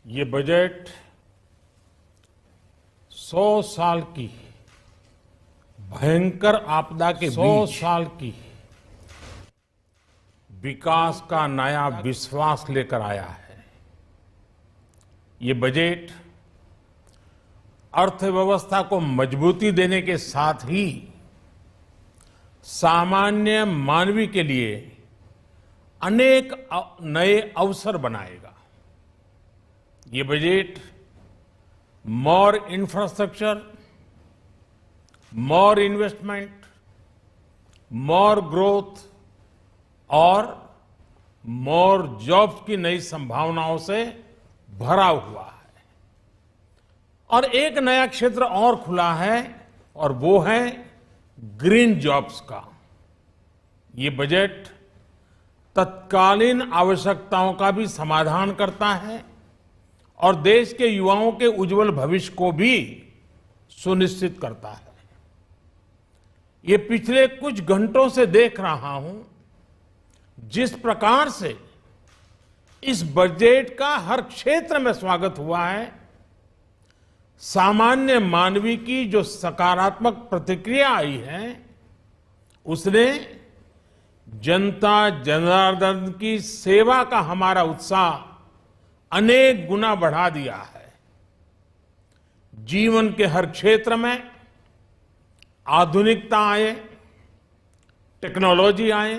ये बजट 100 साल की भयंकर आपदा के 100 साल की विकास का नया विश्वास लेकर आया है। ये बजट अर्थव्यवस्था को मजबूती देने के साथ ही सामान्य मानवी के लिए अनेक नए अवसर बनाएगा। ये बजट मोर इंफ्रास्ट्रक्चर, मोर इन्वेस्टमेंट, मोर ग्रोथ और मोर जॉब्स की नई संभावनाओं से भरा हुआ है। और एक नया क्षेत्र और खुला है और वो है ग्रीन जॉब्स का। ये बजट तत्कालीन आवश्यकताओं का भी समाधान करता है और देश के युवाओं के उज्जवल भविष्य को भी सुनिश्चित करता है। ये पिछले कुछ घंटों से देख रहा हूं जिस प्रकार से इस बजट का हर क्षेत्र में स्वागत हुआ है। सामान्य मानवी की जो सकारात्मक प्रतिक्रिया आई है उसने जनता जनार्दन की सेवा का हमारा उत्साह अनेक गुना बढ़ा दिया है। जीवन के हर क्षेत्र में आधुनिकता आए, टेक्नोलॉजी आए,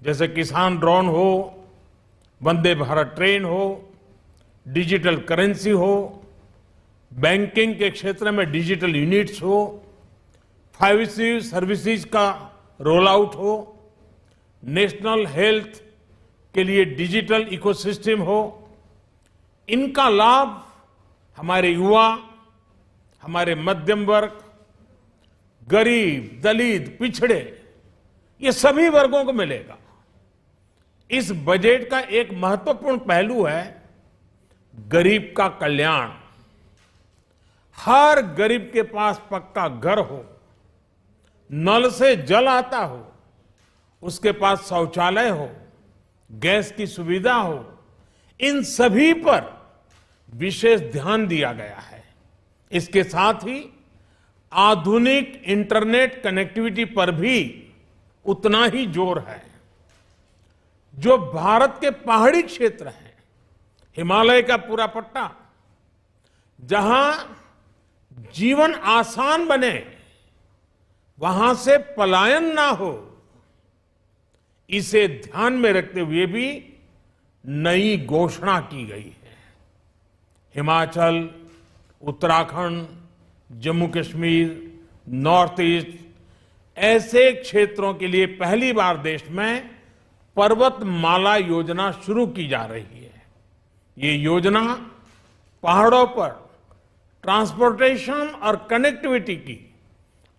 जैसे किसान ड्रोन हो, वंदे भारत ट्रेन हो, डिजिटल करेंसी हो, बैंकिंग के क्षेत्र में डिजिटल यूनिट्स हो, 5G सर्विसेज का रोल आउट हो, नेशनल हेल्थ के लिए डिजिटल इकोसिस्टम हो। इनका लाभ हमारे युवा, हमारे मध्यम वर्ग, गरीब, दलित, पिछड़े, ये सभी वर्गों को मिलेगा। इस बजट का एक महत्वपूर्ण पहलू है गरीब का कल्याण। हर गरीब के पास पक्का घर हो, नल से जल आता हो, उसके पास शौचालय हो, गैस की सुविधा हो, इन सभी पर विशेष ध्यान दिया गया है। इसके साथ ही आधुनिक इंटरनेट कनेक्टिविटी पर भी उतना ही जोर है। जो भारत के पहाड़ी क्षेत्र हैं, हिमालय का पूरा पट्टा, जहां जीवन आसान बने, वहां से पलायन ना हो, इसे ध्यान में रखते हुए भी नई घोषणा की गई है। हिमाचल, उत्तराखंड, जम्मू कश्मीर, नॉर्थ ईस्ट ऐसे क्षेत्रों के लिए पहली बार देश में पर्वतमाला योजना शुरू की जा रही है। ये योजना पहाड़ों पर ट्रांसपोर्टेशन और कनेक्टिविटी की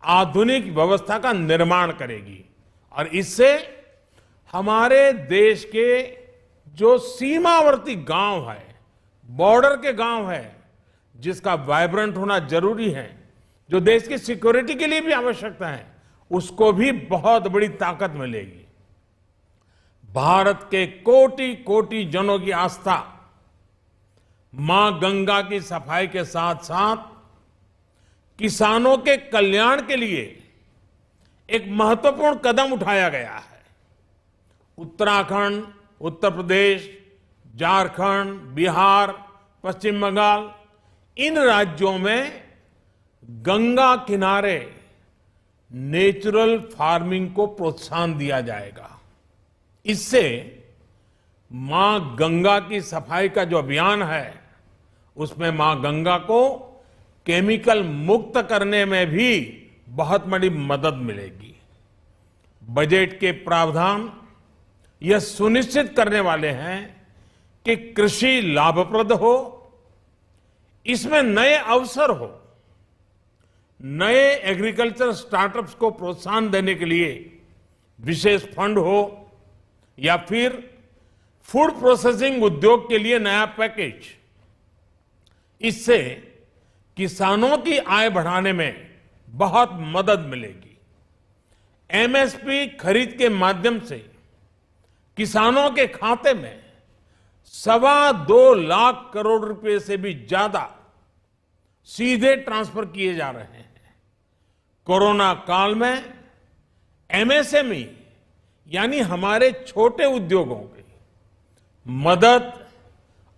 आधुनिक व्यवस्था का निर्माण करेगी और इससे हमारे देश के जो सीमावर्ती गांव है, बॉर्डर के गांव है, जिसका वाइब्रेंट होना जरूरी है, जो देश की सिक्योरिटी के लिए भी आवश्यकता है, उसको भी बहुत बड़ी ताकत मिलेगी। भारत के कोटि कोटि जनों की आस्था मां गंगा की सफाई के साथ साथ किसानों के कल्याण के लिए एक महत्वपूर्ण कदम उठाया गया है। उत्तराखंड, उत्तर प्रदेश, झारखंड, बिहार, पश्चिम बंगाल, इन राज्यों में गंगा किनारे नेचुरल फार्मिंग को प्रोत्साहन दिया जाएगा। इससे मां गंगा की सफाई का जो अभियान है, उसमें मां गंगा को केमिकल मुक्त करने में भी बहुत बड़ी मदद मिलेगी। बजट के प्रावधान यह सुनिश्चित करने वाले हैं कि कृषि लाभप्रद हो, इसमें नए अवसर हो, नए एग्रीकल्चर स्टार्टअप्स को प्रोत्साहन देने के लिए विशेष फंड हो या फिर फूड प्रोसेसिंग उद्योग के लिए नया पैकेज। इससे किसानों की आय बढ़ाने में बहुत मदद मिलेगी। एमएसपी खरीद के माध्यम से किसानों के खाते में 2.25 करोड़ रुपए से भी ज्यादा सीधे ट्रांसफर किए जा रहे हैं। कोरोना काल में एमएसएमई यानी हमारे छोटे उद्योगों की मदद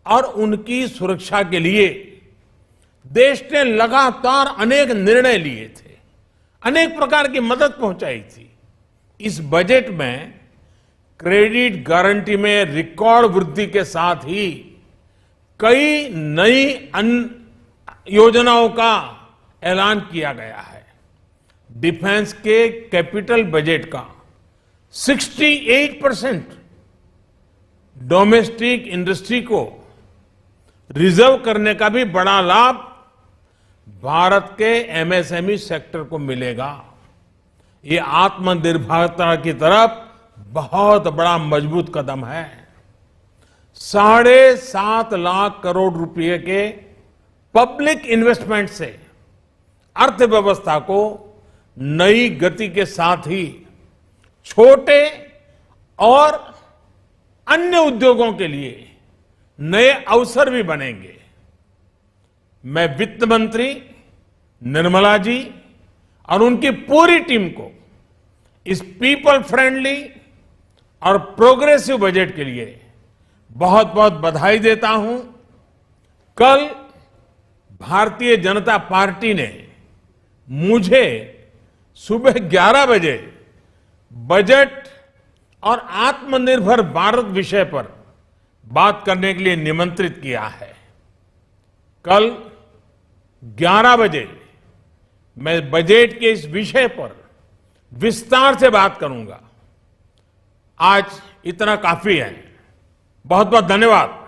और उनकी सुरक्षा के लिए देश ने लगातार अनेक निर्णय लिए थे, अनेक प्रकार की मदद पहुंचाई थी। इस बजट में क्रेडिट गारंटी में रिकॉर्ड वृद्धि के साथ ही कई नई योजनाओं का ऐलान किया गया है। डिफेंस के कैपिटल बजट का 68% डोमेस्टिक इंडस्ट्री को रिजर्व करने का भी बड़ा लाभ भारत के एमएसएमई सेक्टर को मिलेगा। ये आत्मनिर्भरता की तरफ बहुत बड़ा मजबूत कदम है। 7.5 लाख करोड़ रुपए के पब्लिक इन्वेस्टमेंट से अर्थव्यवस्था को नई गति के साथ ही छोटे और अन्य उद्योगों के लिए नए अवसर भी बनेंगे। मैं वित्त मंत्री निर्मला जी और उनकी पूरी टीम को इस पीपल फ्रेंडली और प्रोग्रेसिव बजट के लिए बहुत बहुत बधाई देता हूं। कल भारतीय जनता पार्टी ने मुझे सुबह 11 बजे बजट और आत्मनिर्भर भारत विषय पर बात करने के लिए निमंत्रित किया है। कल 11 बजे मैं बजट के इस विषय पर विस्तार से बात करूंगा। आज इतना काफी है। बहुत बहुत धन्यवाद।